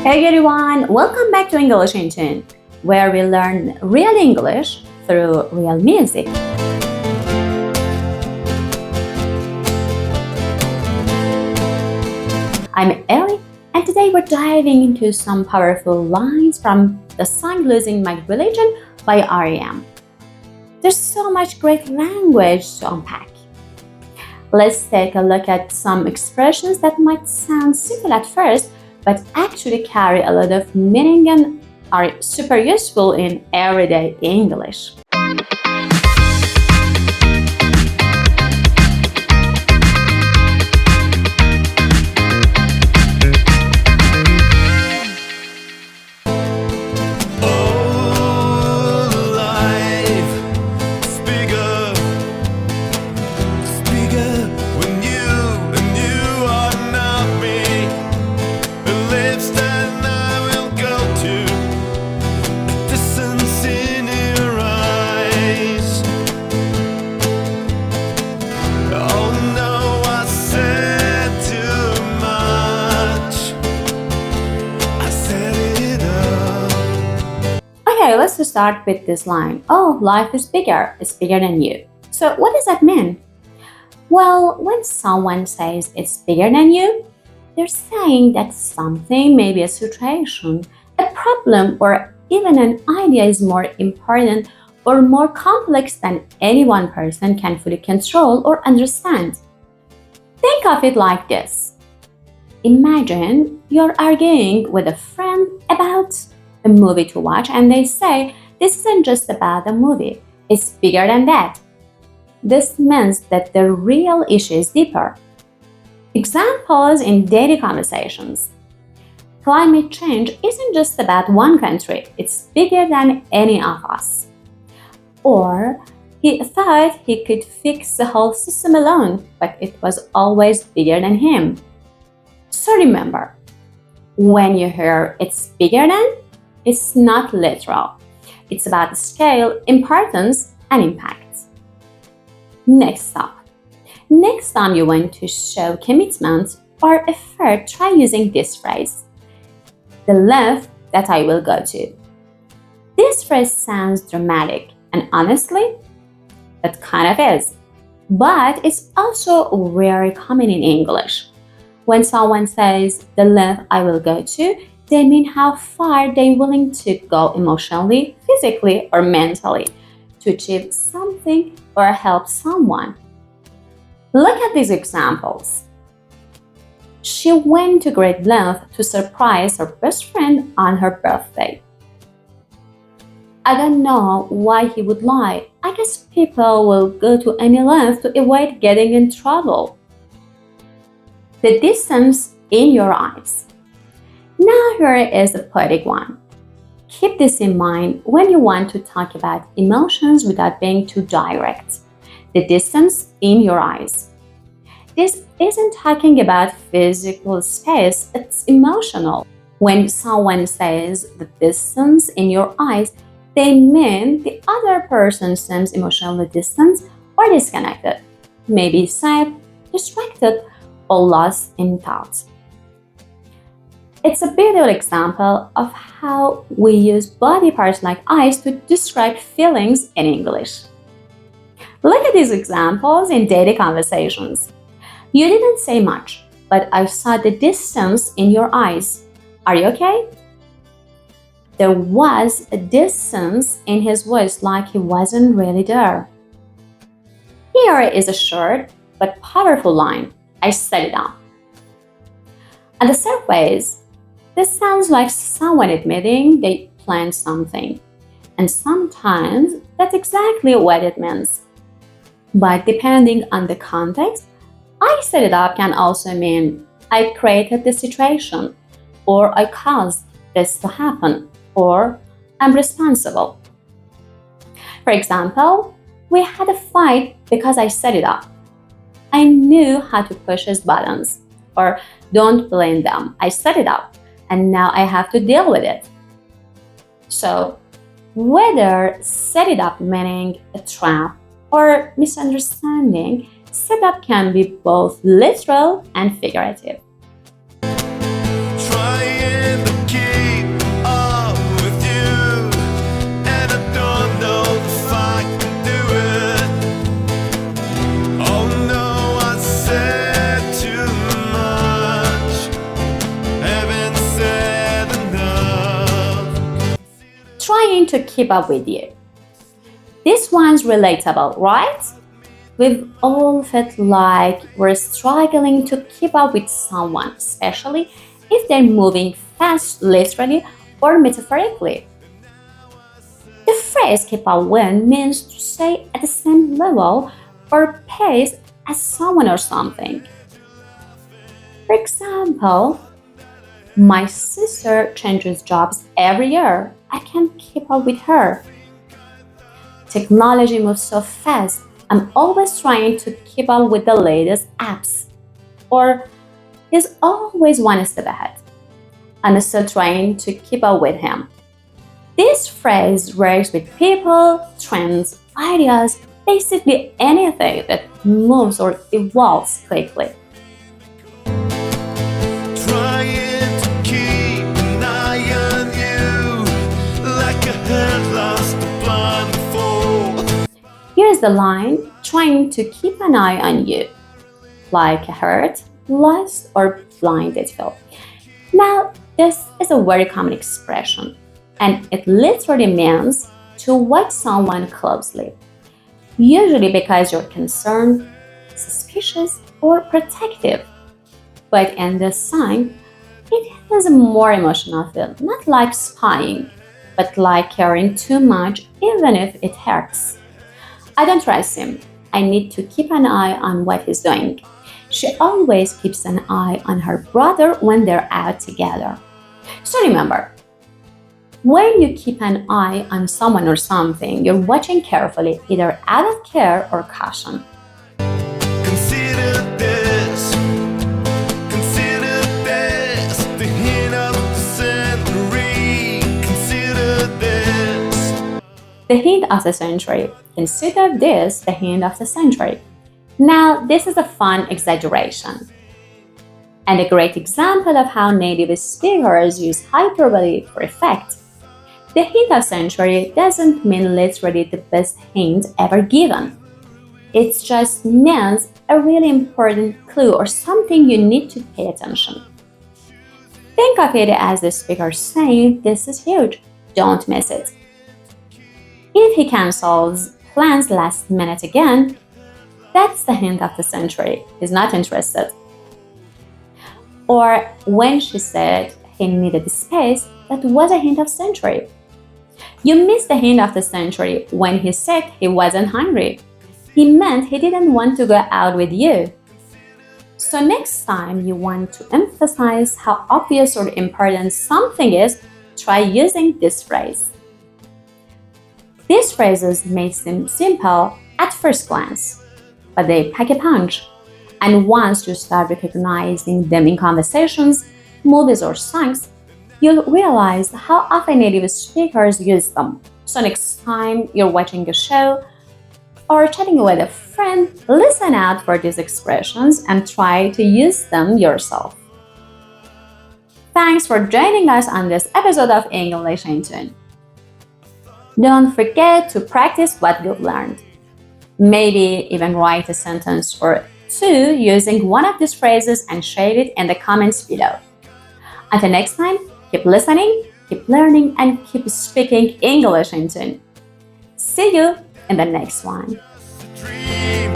Hey everyone, welcome back to English in Tune, where we learn real English through real music. I'm Ellie, and today we're diving into some powerful lines from the song Losing My Religion by R.E.M. There's so much great language to unpack. Let's take a look at some expressions that might sound simple at first, but actually carry a lot of meaning and are super useful in everyday English. Okay, let's start with this line. Oh, life is bigger. It's bigger than you. So what does that mean? Well, when someone says it's bigger than you, they're saying that something, maybe a situation, a problem, or even an idea is more important or more complex than any one person can fully control or understand. Think of it like this. Imagine you're arguing with a friend about a movie to watch and they say, this isn't just about a movie, it's bigger than that. This means that the real issue is deeper. Examples in daily conversations. Climate change isn't just about one country, it's bigger than any of us. Or, he thought he could fix the whole system alone, but it was always bigger than him. So remember, when you hear it's bigger than, it's not literal. It's about scale, importance, and impact. Next up. Next time you want to show commitment or effort, try using this phrase. The length that I will go to. This phrase sounds dramatic, and honestly, it kind of is. But it's also very common in English. When someone says the length I will go to, they mean how far they're willing to go emotionally, physically, or mentally to achieve something or help someone. Look at these examples. She went to great length to surprise her best friend on her birthday. I don't know why he would lie. I guess people will go to any length to avoid getting in trouble. The distance in your eyes. Now here is a poetic one. Keep this in mind when you want to talk about emotions without being too direct. The distance in your eyes. This isn't talking about physical space, it's emotional. When someone says the distance in your eyes, they mean the other person seems emotionally distant or disconnected, maybe sad, distracted, or lost in thought. It's a beautiful example of how we use body parts like eyes to describe feelings in English. Look at these examples in daily conversations. You didn't say much, but I saw the distance in your eyes. Are you okay? There was a distance in his voice, like he wasn't really there. Here is a short but powerful line. I set it up. On the surface, this sounds like someone admitting they planned something, and sometimes that's exactly what it means. But depending on the context, I set it up can also mean I created the situation, or I caused this to happen, or I'm responsible. For example, we had a fight because I set it up. I knew how to push his buttons, or don't blame them, I set it up, and now I have to deal with it. So, whether set it up meaning a trap or misunderstanding, setup can be both literal and figurative. Trying to keep to keep up with you. This one's relatable, right? We've all felt like we're struggling to keep up with someone, especially if they're moving fast, literally or metaphorically. The phrase keep up with means to stay at the same level or pace as someone or something. For example, my sister changes jobs every year. I can't keep up with her. Technology moves so fast. I'm always trying to keep up with the latest apps. Or he's always one step ahead. I'm still trying to keep up with him. This phrase works with people, trends, ideas, basically anything that moves or evolves quickly. Trying to keep an eye on you, like a head lost upon the fold. Here's the line trying to keep an eye on you, like a hurt, lost, or blinded feel. Now, this is a very common expression, and it literally means to watch someone closely, usually because you're concerned, suspicious, or protective. But in this sign, it has a more emotional feel, not like spying, but like caring too much, even if it hurts. I don't trust him. I need to keep an eye on what he's doing. She always keeps an eye on her brother when they're out together. So remember, when you keep an eye on someone or something, you're watching carefully, either out of care or caution. Consider this, the hint of the century. Consider this. The hint of the century. Consider this the hint of the century. Now, this is a fun exaggeration and a great example of how native speakers use hyperbole for effect. The hint of century doesn't mean literally the best hint ever given. It just means a really important clue or something you need to pay attention. Think of it as the speaker saying, "This is huge, don't miss it." If he cancels plans last minute again, that's the hint of the century. He's not interested. Or when she said he needed space, that was a hint of century. You missed the hint of the century when he said he wasn't hungry. He meant he didn't want to go out with you. So next time you want to emphasize how obvious or important something is, try using this phrase. These phrases may seem simple at first glance, but they pack a punch. And once you start recognizing them in conversations, movies, or songs, you'll realize how often native speakers use them. So next time you're watching a show or chatting with a friend, listen out for these expressions and try to use them yourself. Thanks for joining us on this episode of English in Tune. Don't forget to practice what you've learned. Maybe even write a sentence or two using one of these phrases and share it in the comments below. Until next time, keep listening, keep learning, and keep speaking English in Tune. See you in the next one. Dream.